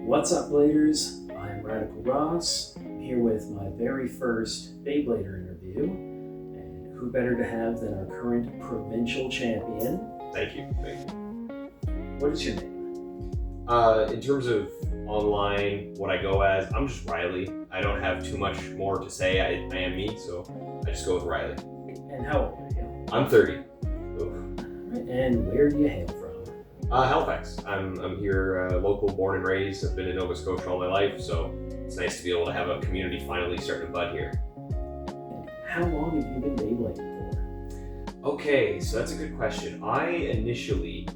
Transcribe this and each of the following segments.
What's up, Bladers? I'm Radical Ross. I'm here with my very first Beyblader interview. And who better to have than our current provincial champion? Thank you. What is your name? In terms of online, what I go as, I'm just Riley. I don't have too much more to say. I am me, so I just go with Riley. And how old are you? I'm 30. Oof. And where do you hail from? Halifax. I'm here, local, born and raised. I've been in Nova Scotia all my life, so it's nice to be able to have a community finally starting to bud here. And how long have you been Beyblading for? Okay, so that's a good question. I initially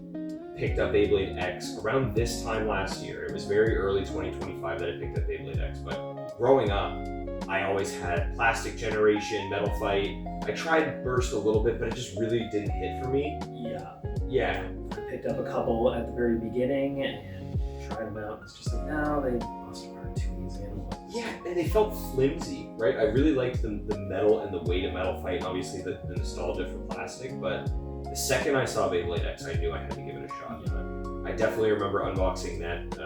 picked up Beyblade X around this time last year. It was very early 2025 that I picked up Beyblade X, but growing up, I always had Plastic Generation, Metal Fight. I tried Burst a little bit, but it just really didn't hit for me. Yeah. I picked up a couple at the very beginning and tried them out. It's just like, no, they must have been too easy. Yeah, and they felt flimsy, right? I really liked the metal and the weight of Metal Fight, and obviously the nostalgia for plastic, but the second I saw Beyblade X, I knew I had to give it a shot. I definitely remember unboxing that.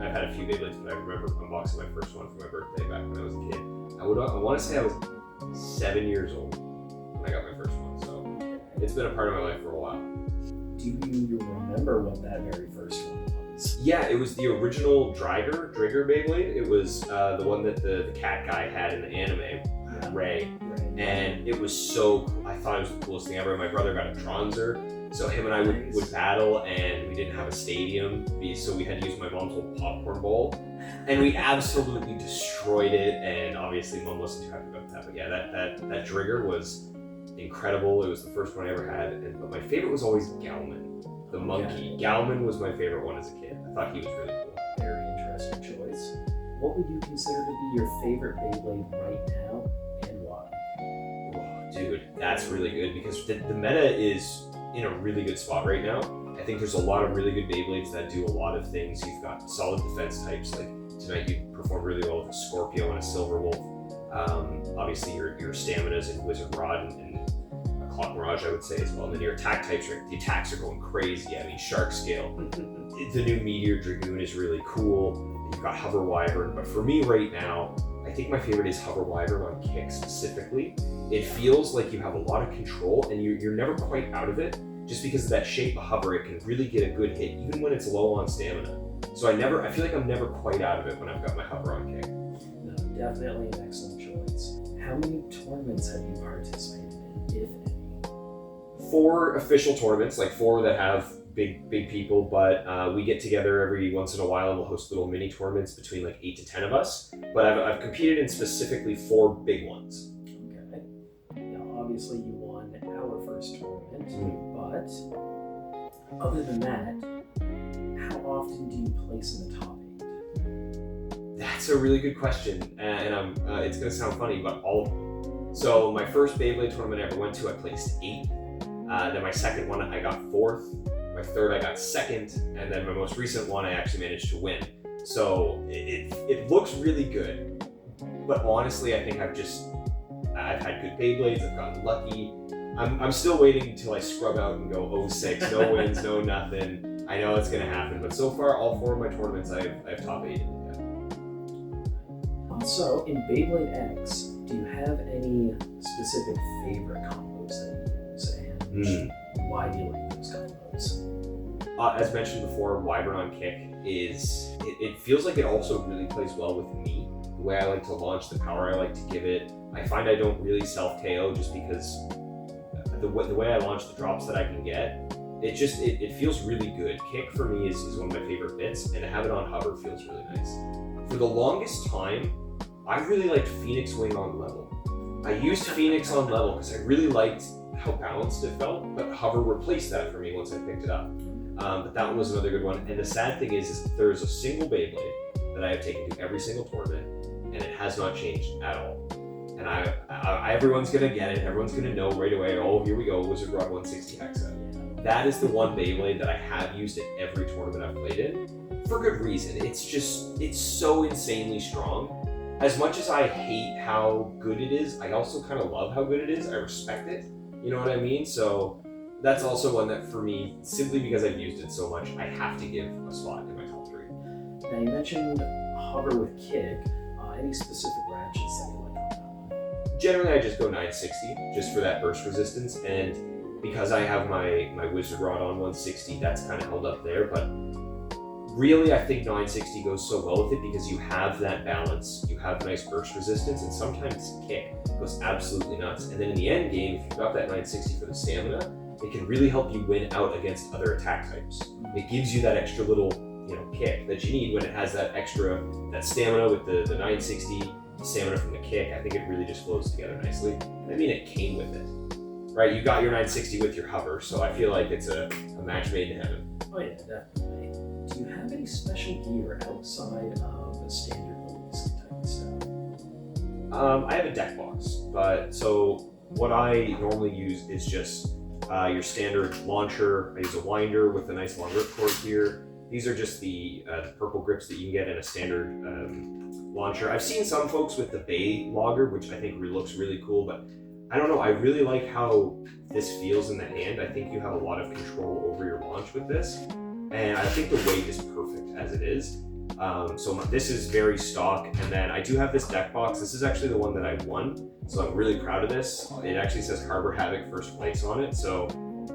I've had a few Beyblades, but I remember unboxing my first one for my birthday back when I was a kid. I want to say I was 7 years old when I got my first one, so it's been a part of my life for a while. Do you remember what that very first one was? Yeah, it was the original Drigger Beyblade. It was the one that the cat guy had in the anime, Ray. And it was so cool. I thought it was the coolest thing ever. My brother got a Tronzer, so him and I would battle, and we didn't have a stadium, so we had to use my mom's old popcorn bowl, and we absolutely destroyed it. And obviously, Mom wasn't too happy about that. But yeah, that Drigger was incredible. It was the first one I ever had, but my favorite was always Galman, the monkey. Galman was my favorite one as a kid. I thought he was really cool. Very interesting choice. What would you consider to be your favorite Beyblade right now, and why? Oh, dude, that's really good because the meta is in a really good spot right now. I think there's a lot of really good Beyblades that do a lot of things. You've got solid defense types, like tonight you performed really well with a Scorpio and a Silver Wolf. Obviously your stamina's in Wizard Rod and a Clock Mirage, I would say, as well. And then your attack types, the attacks are going crazy. I mean, Shark Scale. The new Meteor Dragoon is really cool. You've got Hover Wyvern, but for me right now, I think my favorite is Hover Wyvern on kick specifically. It feels like you have a lot of control and you're never quite out of it. Just because of that shape of hover, it can really get a good hit even when it's low on stamina. So I feel like I'm never quite out of it when I've got my hover on kick. No, definitely an excellent choice. How many tournaments have you participated in, if any? 4 official tournaments, like 4 that have big people, but we get together every once in a while and we'll host little mini tournaments between like 8 to 10 of us. But I've competed in specifically 4 big ones. Okay. Now, obviously you won our first tournament, but other than that, how often do you place in the top 8? That's a really good question, and it's going to sound funny, but all of them. So my first Beyblade tournament I ever went to, I placed 8th. Then my second one, I got 4th. My third, I got 2nd. And then my most recent one, I actually managed to win. So it looks really good. But honestly, I think I've had good Beyblades, I've gotten lucky. I'm still waiting until I scrub out and go 06, no wins, no nothing. I know it's going to happen, but so far, all 4 of my tournaments, I've top 8. Also, in Beyblade X, do you have any specific favorite combos that you use, and why do you like those combos? As mentioned before, Wyvern on kick it feels like it also really plays well with me. The way I like to launch, the power I like to give it. I find I don't really self-KO just because the way I launch, the drops that I can get, it feels really good. Kick for me is one of my favorite bits, and to have it on hover feels really nice. For the longest time, I really liked Phoenix Wing on level. I used Phoenix on level because I really liked how balanced it felt, but hover replaced that for me once I picked it up. But that one was another good one. And the sad thing is there's a single Beyblade that I have taken to every single tournament, and it has not changed at all. And everyone's gonna get it. Everyone's gonna know right away. Oh, here we go, Wizard Rod 160 Hexa. That is the one Beyblade that I have used at every tournament I've played in, for good reason. It's so insanely strong. As much as I hate how good it is, I also kind of love how good it is. I respect it. You know what I mean? So that's also one that for me, simply because I've used it so much, I have to give a spot in my top 3. Now you mentioned hover with kick. Any specific ratchets that you like on that one? Generally, I just go 960 just for that burst resistance, and because I have my wizard rod on 160, that's kind of held up there. But really, I think 960 goes so well with it because you have that balance, you have nice burst resistance, and sometimes kick goes absolutely nuts. And then in the end game, if you've got that 960 for the stamina, it can really help you win out against other attack types. It gives you that extra little, kick that you need when it has that stamina with the 960, stamina from the kick. I think it really just flows together nicely. And I mean, it came with it, right? You got your 960 with your hover, so I feel like it's a match made in heaven. Oh yeah, definitely. Do you have any special gear outside of the standard release type of stuff? I have a deck box, but so what I normally use is just your standard launcher. I use a winder with a nice long ripcord here. These are just the purple grips that you can get in a standard launcher. I've seen some folks with the Beyblader, which I think looks really cool, but I don't know. I really like how this feels in the hand. I think you have a lot of control over your launch with this, and I think the weight is perfect as it is. So this is very stock, and then I do have this deck box. This is actually the one that I won, so I'm really proud of this. It actually says Harbor Havoc first place on it, so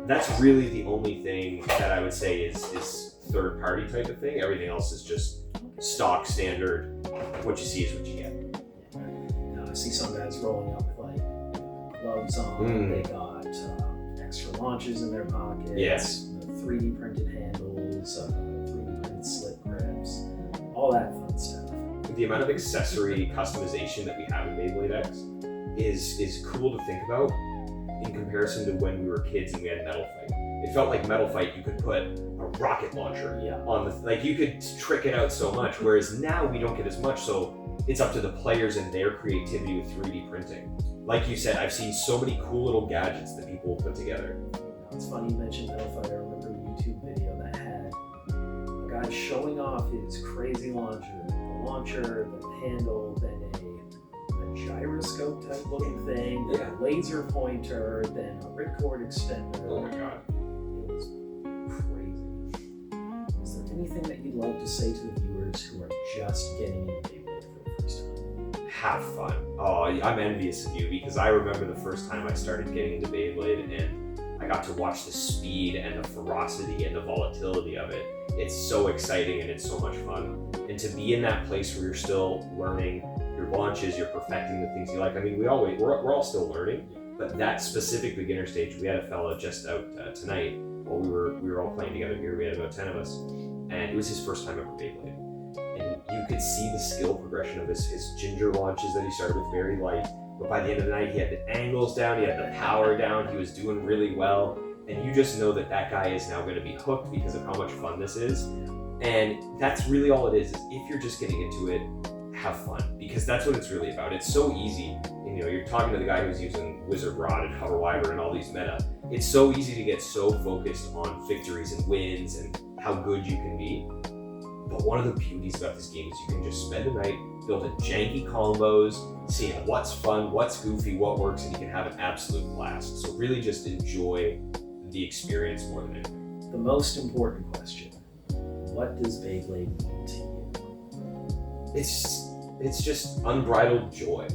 that's really the only thing that I would say is third party type of thing. Everything else is just stock standard. What you see is what you get. Now I see some guys rolling up with like gloves on. They got extra launchers in their pockets. Yes. 3D printed handles, 3D printed slip grips, all that fun stuff. The amount of accessory customization that we have in Beyblade X is cool to think about in comparison to when we were kids and we had Metal Fight. It felt like Metal Fight, you could put a rocket launcher on you could trick it out so much, whereas now we don't get as much, so it's up to the players and their creativity with 3D printing. Like you said, I've seen so many cool little gadgets that people put together. It's funny you mentioned Metal Fight. I remember a YouTube video that had a guy showing off his crazy launcher, the handle, then a gyroscope type looking thing, then a laser pointer, then a ripcord extender. Oh my god. It was crazy. Is there anything that you'd like to say to the viewers who are just getting into Beyblade for the first time? Have fun. Oh, I'm envious of you because I remember the first time I started getting into Beyblade and I got to watch the speed and the ferocity and the volatility of it. It's so exciting and it's so much fun. And to be in that place where you're still learning your launches, you're perfecting the things you like. I mean, we're all still learning, but that specific beginner stage, we had a fella just out tonight while we were all playing together here. We had about 10 of us, and it was his first time ever Beyblade. And you could see the skill progression of his ginger launches that he started with very light, but by the end of the night, he had the angles down, he had the power down, he was doing really well. And you just know that guy is now going to be hooked because of how much fun this is. And that's really all it is if you're just getting into it, have fun, because that's what it's really about. It's so easy. You're talking to the guy who's using Wizard Rod and Hover Wyvern and all these meta. It's so easy to get so focused on victories and wins and how good you can be. But one of the beauties about this game is you can just spend a night building janky combos, seeing what's fun, what's goofy, what works, and you can have an absolute blast. So really just enjoy the experience more than anything. The most important question: what does Beyblade mean to you? It's just unbridled joy,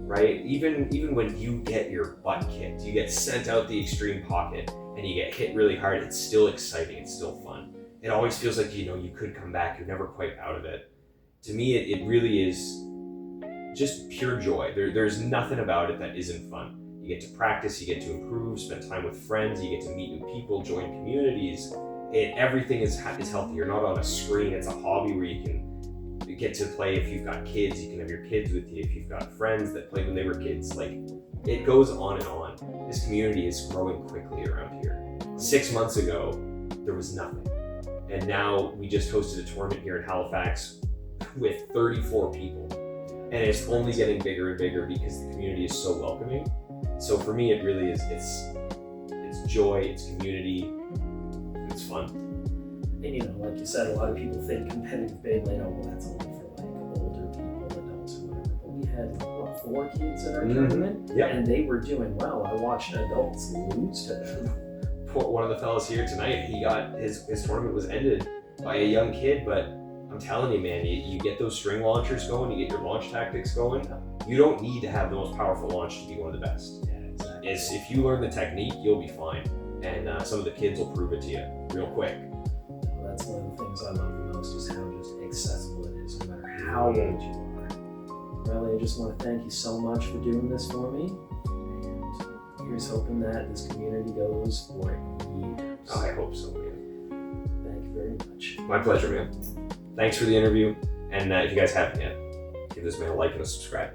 right? Even when you get your butt kicked, you get sent out the extreme pocket, and you get hit really hard. It's still exciting. It's still fun. It always feels like you could come back. You're never quite out of it. To me, it really is just pure joy. There's nothing about it that isn't fun. You get to practice, you get to improve, spend time with friends, you get to meet new people, join communities. Everything is healthy. You're not on a screen. It's a hobby where you can get to play. If you've got kids, you can have your kids with you. If you've got friends that played when they were kids, it goes on and on. This community is growing quickly around here. 6 months ago, there was nothing. And now we just hosted a tournament here in Halifax with 34 people. And it's only getting bigger and bigger because the community is so welcoming. So for me, it really is, it's joy, it's community, it's fun. And like you said, a lot of people think competitive Beyblade, well, that's only for older people, adults, or whatever. But we had 4 kids at our tournament, and they were doing well. I watched adults lose to them. One of the fellas here tonight, he got his tournament was ended by a young kid, but I'm I'm telling you, man, you get those string launchers going, you get your launch tactics going. You don't need to have the most powerful launch to be one of the best. Yeah, exactly. If you learn the technique, you'll be fine. And some of the kids will prove it to you real quick. That's one of the things I love the most, is how just accessible it is, no matter how old you are. Riley, I just want to thank you so much for doing this for me. And here's hoping that this community goes for years. Oh, I hope so, man. Thank you very much. My pleasure, man. Thanks for the interview. And if you guys haven't yet, give this man a like and a subscribe.